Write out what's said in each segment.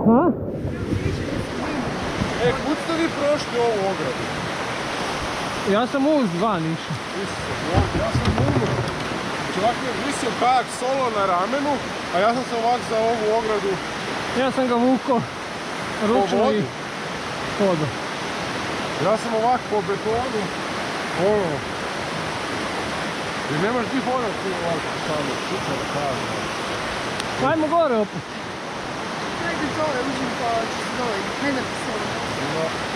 A? E, kud ste vi prošli ovu ogradu? Ja sam uz van išao. Ja sam unutra. Znači ovak mi je visio kajak solo na ramenu, a ja sam se ovak za ovu ogradu Ja sam ga vukao po ručno i vodi. hodo. Ja sam ovak po betonu, ono. I nemaš ti hodat tu ovako samo, super kajak. Ajmo gore opet. Hajde dole, uđem pa ću se dole. Hajde po solo.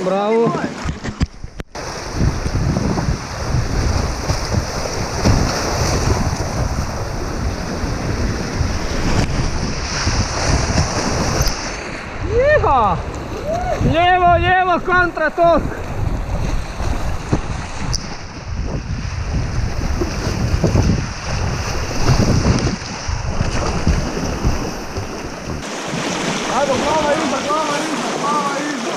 bravo. Jiha! Lijevo, lijevo, kontra tok. Ajmo, glava iza, glava iza, glava iza.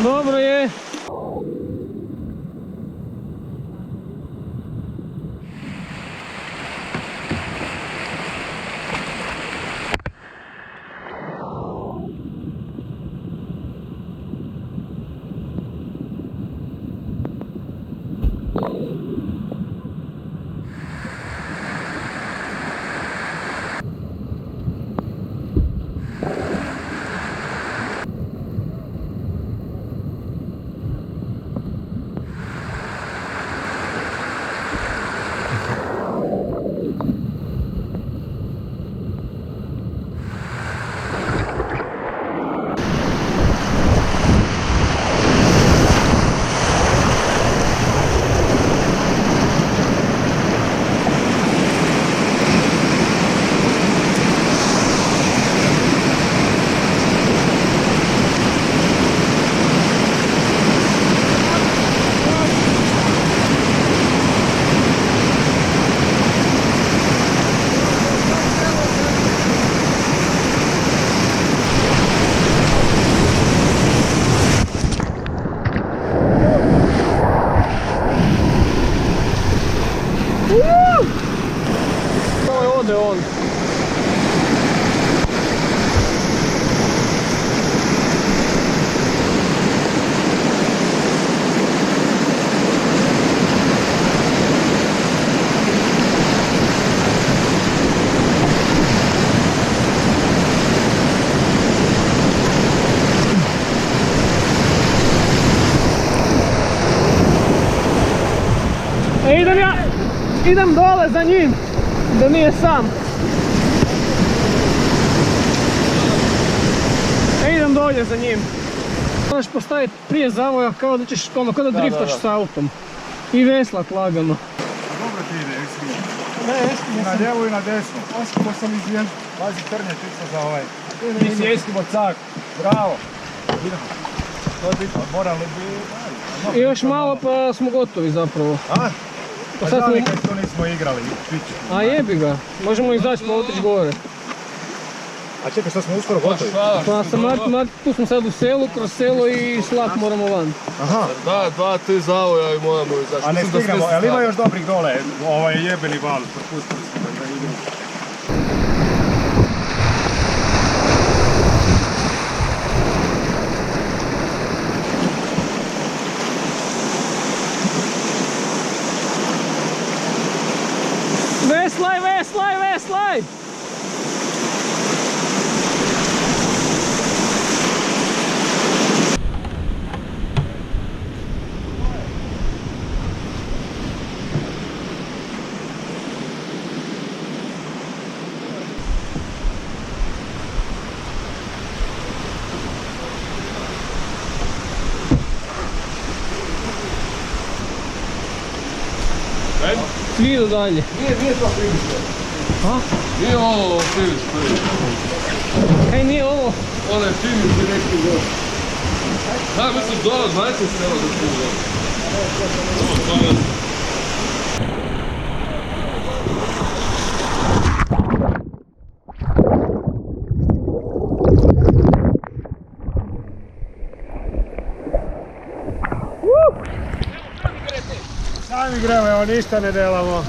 Dobro je. Ode on. Idem dole za njim, da nije sam. Idem dolje za njim. Moraš postaviti prije zavoja kao da ćeš kao da driftaš s autom. I veslat lagano. Dobro ti ide, Eskimo. Na lijevo i na desno. Eskimo sam izvijen. Pazi trnje čisto za ovaj. Ti si Eskimo cak. Bravo. Idemo. To je bitno. Morali bi... I još malo pa smo gotovi zapravo. A? Pa Pa sad žali smo... kad to nismo igrali. A jebi ga. Možemo izaći pa otići gore. A čekaj, što smo uskoro gotovi? Pa tu smo sad u selu, kroz selo i slak moramo van. Aha. Da, 2-3 zavoja i moramo izaći. A ne stignemo, jel ima još dobrih dole? Ovo je jebeni val, propustili smo da idemo. Veslaj, veslaj, veslaj! Svi idu dalje. Nije to finiš. A? Nije ovo finiš prvi. Kaj nije ovo? Ovo je finiš i neki god. Da, mislim dole 20 sela da ti god. To je... Sami gremo, evo ništa ne delamo.